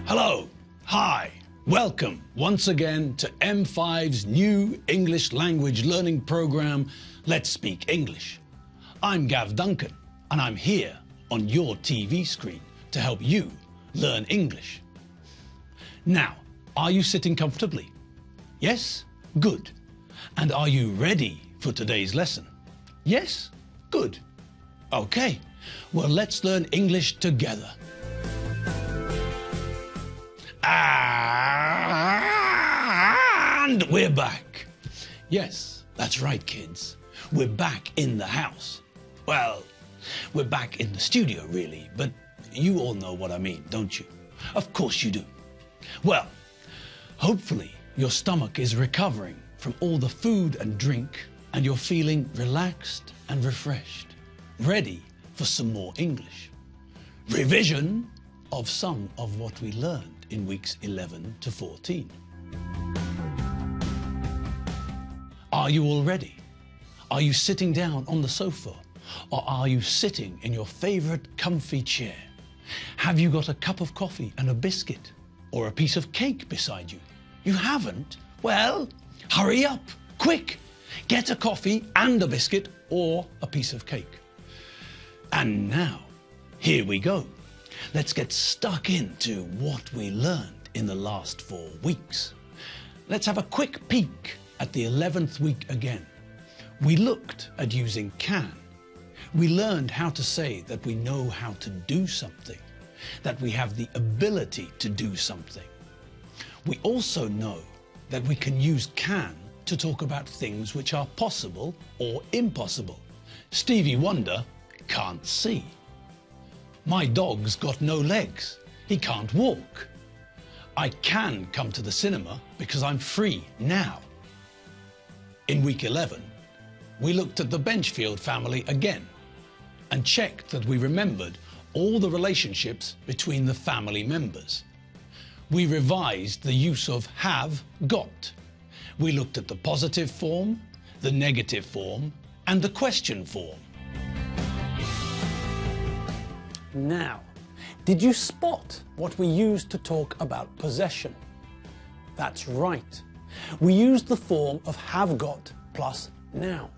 Hello, hi, welcome once again to M5's new English language learning program, Let's Speak English. I'm Gav Duncan and I'm here on your TV screen to help you learn English. Now, are you sitting comfortably? Yes? Good. And are you ready for today's lesson? Yes? Good. Okay, well, let's learn English together. And we're back. Yes, that's right, kids. We're back in the house. Well, we're back in the studio, really, but you all know what I mean, don't you? Of course you do. Well, hopefully your stomach is recovering from all the food and drink and you're feeling relaxed and refreshed, ready for some more English. Revision of some of what we learned in weeks 11 to 14. Are you all ready? Are you sitting down on the sofa? Or are you sitting in your favorite comfy chair? Have you got a cup of coffee and a biscuit? Or a piece of cake beside you? You haven't? Well, hurry up, quick. Get a coffee and a biscuit or a piece of cake. And now, here we go. Let's get stuck into what we learned in the last 4 weeks. Let's have a quick peek at the 11th week again. We looked at using can. We learned how to say that we know how to do something, that we have the ability to do something. We also know that we can use can to talk about things which are possible or impossible. Stevie Wonder can't see. My dog's got no legs. He can't walk. I can come to the cinema because I'm free now. In week 11, we looked at the Benchfield family again and checked that we remembered all the relationships between the family members. We revised the use of have, got. We looked at the positive form, the negative form, and the question form. Now, did you spot what we used to talk about possession? That's right. We used the form of have got plus noun.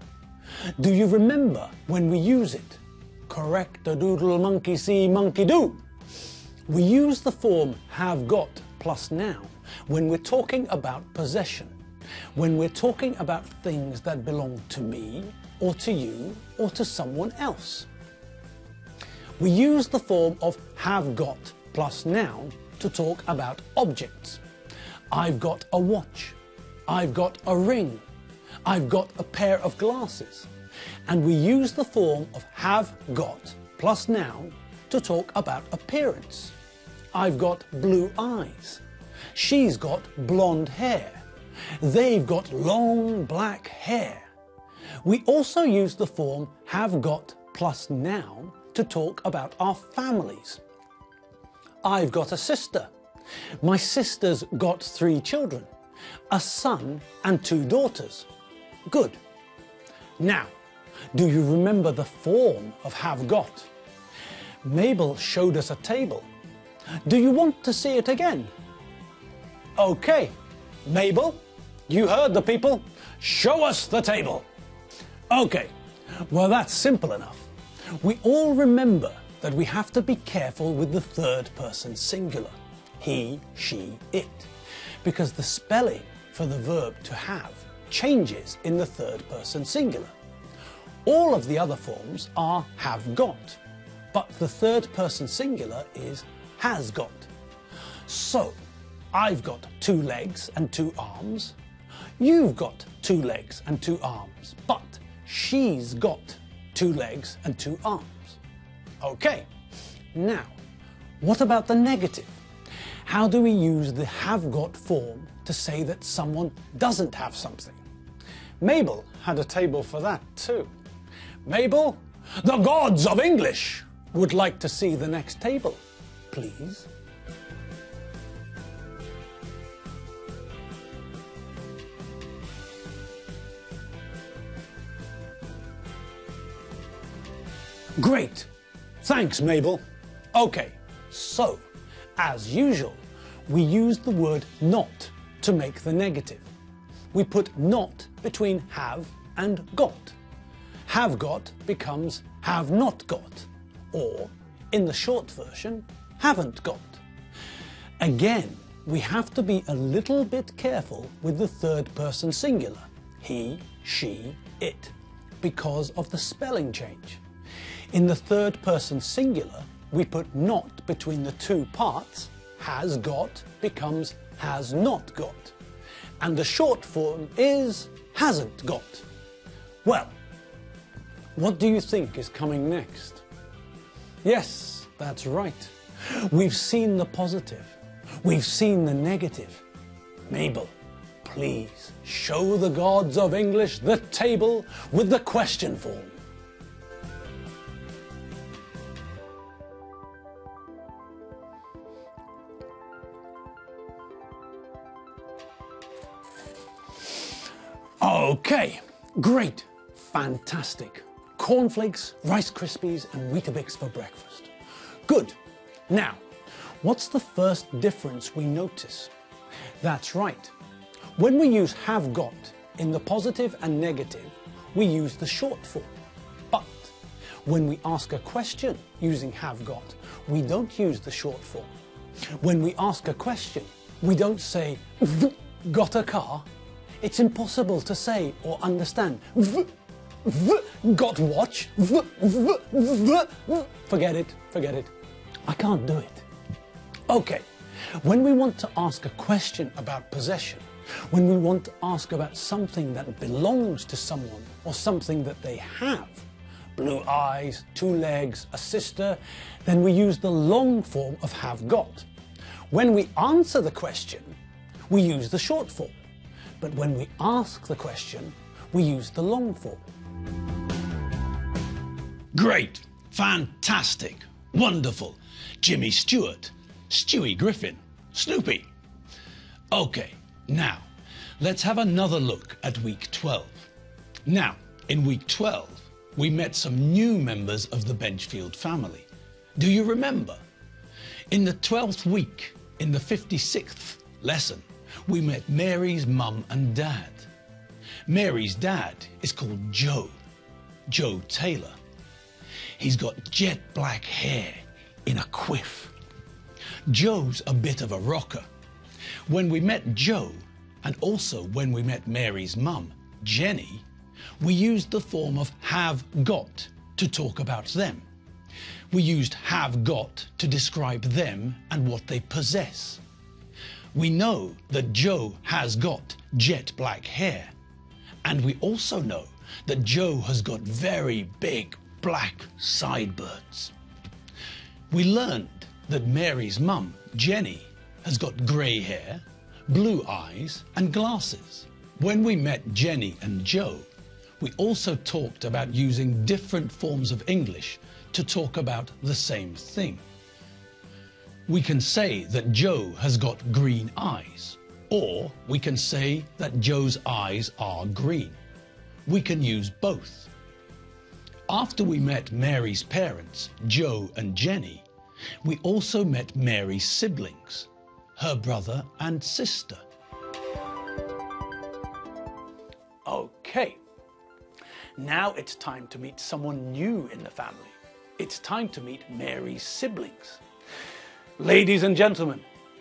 Do you remember when we use it? Correct-a-doodle monkey see monkey do. We use the form have got plus noun when we're talking about possession, when we're talking about things that belong to me or to you or to someone else. We use the form of have got plus noun to talk about objects. I've got a watch. I've got a ring. I've got a pair of glasses. And we use the form of have got plus noun to talk about appearance. I've got blue eyes. She's got blonde hair. They've got long black hair. We also use the form have got plus noun to talk about our families. I've got a sister. My sister's got 3 children, a son and 2 daughters. Good. Now, do you remember the form of have got? Mabel showed us a table. Do you want to see it again? Okay, Mabel, you heard the people. Show us the table. Okay, well, that's simple enough. We all remember that we have to be careful with the third person singular, he, she, it, because the spelling for the verb to have changes in the third person singular. All of the other forms are have got, but the third person singular is has got. So, I've got 2 legs and 2 arms. You've got 2 legs and 2 arms, but she's got 2 legs and 2 arms. Okay, now, what about the negative? How do we use the have got form to say that someone doesn't have something? Mabel had a table for that too. Mabel, the gods of English would like to see the next table, please. Great. Thanks, Mabel. Okay, so, as usual, we use the word not to make the negative. We put not between have and got. Have got becomes have not got, or, in the short version, haven't got. Again, we have to be a little bit careful with the third person singular, he, she, it, because of the spelling change. In the third person singular, we put not between the two parts, has got becomes has not got, and the short form is hasn't got. Well, what do you think is coming next? Yes, that's right. We've seen the positive. We've seen the negative. Mabel, please show the gods of English the table with the question form. Okay, great, fantastic. Cornflakes, Rice Krispies and Weetabix for breakfast. Good. Now, what's the first difference we notice? That's right. When we use have got in the positive and negative, we use the short form. But when we ask a question using have got, we don't use the short form. When we ask a question, we don't say, got a car? It's impossible to say or understand. Got watch? Forget it, forget it. I can't do it. Okay, when we want to ask a question about possession, when we want to ask about something that belongs to someone or something that they have, blue eyes, two legs, a sister, then we use the long form of have got. When we answer the question, we use the short form. But when we ask the question, we use the long form. Great, fantastic, wonderful. Jimmy Stewart, Stewie Griffin, Snoopy. Okay, now let's have another look at week 12. Now, in week 12, we met some new members of the Benchfield family. Do you remember? In the 12th week, in the 56th lesson, we met Mary's mum and dad. Mary's dad is called Joe Taylor. He's got jet black hair in a quiff. Joe's a bit of a rocker. When we met Joe, and also when we met Mary's mum, Jenny, we used the form of have got to talk about them. We used have got to describe them and what they possess. We know that Joe has got jet black hair, and we also know that Joe has got very big black sideburns. We learned that Mary's mum, Jenny, has got grey hair, blue eyes and glasses. When we met Jenny and Joe, we also talked about using different forms of English to talk about the same thing. We can say that Joe has got green eyes, or we can say that Joe's eyes are green. We can use both. After we met Mary's parents, Joe and Jenny, we also met Mary's siblings, her brother and sister. Okay, now it's time to meet someone new in the family. It's time to meet Mary's siblings. Ladies and gentlemen,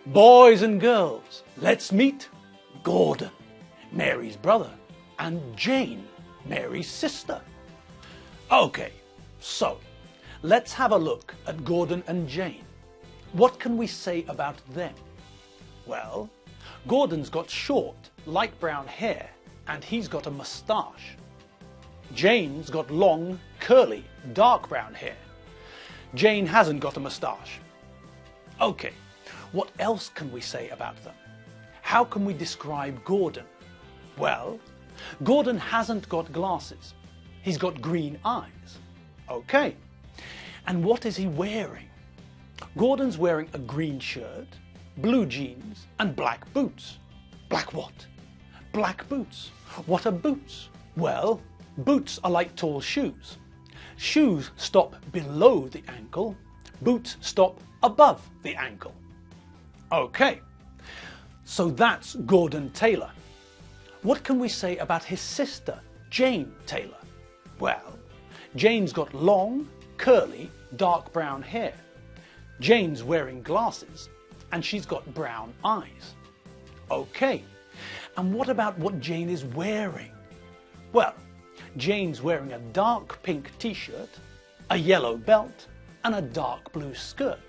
boys and girls, let's meet Gordon, Mary's brother, and Jane, Mary's sister. Okay, so let's have a look at Gordon and Jane. What can we say about them? Well, Gordon's got short, light brown hair, and he's got a moustache. Jane's got long, curly, dark brown hair. Jane hasn't got a moustache. Okay, what else can we say about them? How can we describe Gordon? Well, Gordon hasn't got glasses. He's got green eyes. Okay, and what is he wearing? Gordon's wearing a green shirt, blue jeans and black boots. Black what? Black boots. What are boots? Well, boots are like tall shoes. Shoes stop below the ankle. Boots stop above the ankle. Okay, So that's Gordon Taylor. What can we say about his sister, Jane Taylor? Well, Jane's got long, curly, dark brown hair. Jane's wearing glasses and she's got brown eyes. Okay, and what about what Jane is wearing? Well, Jane's wearing a dark pink t-shirt, a yellow belt and a dark blue skirt.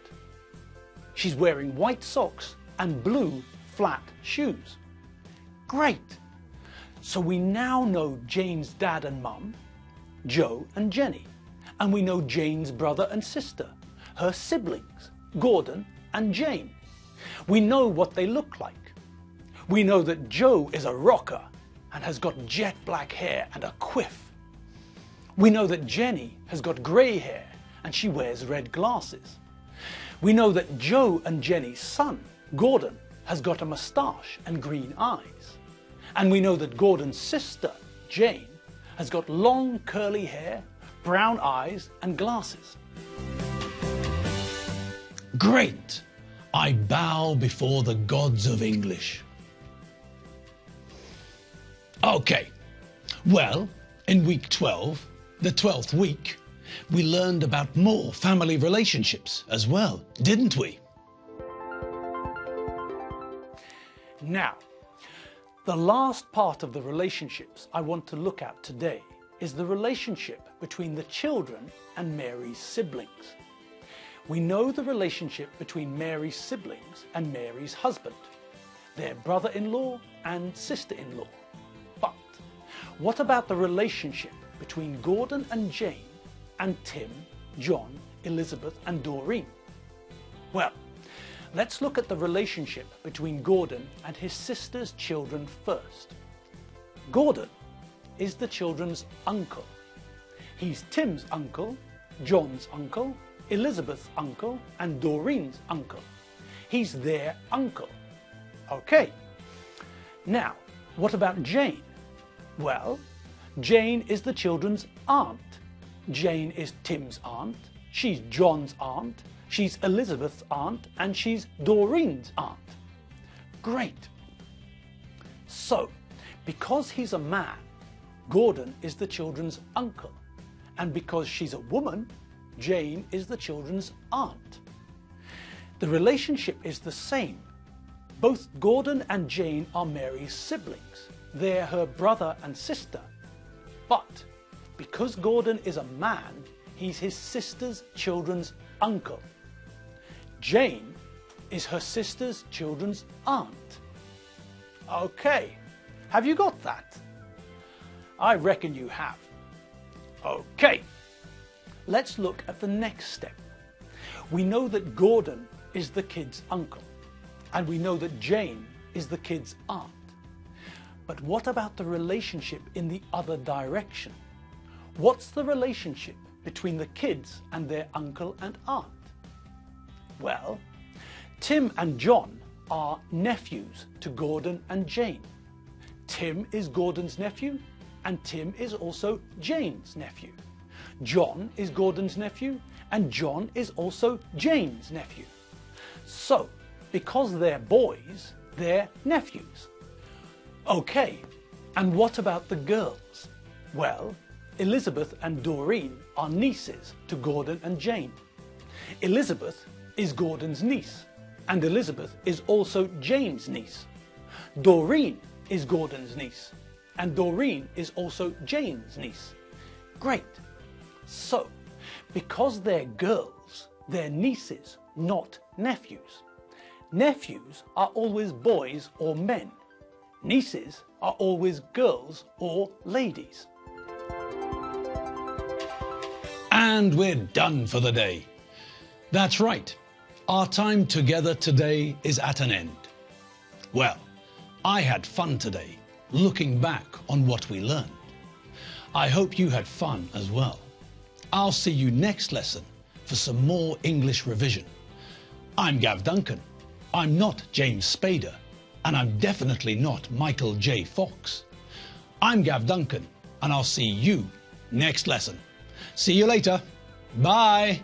She's wearing white socks and blue flat shoes. Great! So we now know Jane's dad and mum, Joe and Jenny, and we know Jane's brother and sister, her siblings, Gordon and Jane. We know what they look like. We know that Joe is a rocker and has got jet black hair and a quiff. We know that Jenny has got grey hair and she wears red glasses. We know that Joe and Jenny's son, Gordon, has got a moustache and green eyes. And we know that Gordon's sister, Jane, has got long curly hair, brown eyes and glasses. Great! I bow before the gods of English. Okay, well, in week 12, the 12th week, we learned about more family relationships as well, didn't we? Now, the last part of the relationships I want to look at today is the relationship between the children and Mary's siblings. We know the relationship between Mary's siblings and Mary's husband, their brother-in-law and sister-in-law. But what about the relationship between Gordon and Jane and Tim, John, Elizabeth and Doreen? Well, let's look at the relationship between Gordon and his sister's children first. Gordon is the children's uncle. He's Tim's uncle, John's uncle, Elizabeth's uncle and Doreen's uncle. He's their uncle. Okay. Now, what about Jane? Well, Jane is the children's aunt. Jane is Tim's aunt, she's John's aunt, she's Elizabeth's aunt, and she's Doreen's aunt. Great. So, because he's a man, Gordon is the children's uncle. And because she's a woman, Jane is the children's aunt. The relationship is the same. Both Gordon and Jane are Mary's siblings. They're her brother and sister. But because Gordon is a man, he's his sister's children's uncle. Jane is her sister's children's aunt. Okay, have you got that? I reckon you have. Okay, let's look at the next step. We know that Gordon is the kid's uncle, and we know that Jane is the kid's aunt. But what about the relationship in the other direction? What's the relationship between the kids and their uncle and aunt? Well, Tim and John are nephews to Gordon and Jane. Tim is Gordon's nephew, and Tim is also Jane's nephew. John is Gordon's nephew, and John is also Jane's nephew. So, because they're boys, they're nephews. Okay, and what about the girls? Well, Elizabeth and Doreen are nieces to Gordon and Jane. Elizabeth is Gordon's niece, and Elizabeth is also Jane's niece. Doreen is Gordon's niece, and Doreen is also Jane's niece. Great. So, because they're girls, they're nieces, not nephews. Nephews are always boys or men. Nieces are always girls or ladies. And we're done for the day. That's right. Our time together today is at an end. Well, I had fun today, looking back on what we learned. I hope you had fun as well. I'll see you next lesson for some more English revision. I'm Gav Duncan. I'm not James Spader, and I'm definitely not Michael J. Fox. I'm Gav Duncan, and I'll see you next lesson. See you later. Bye.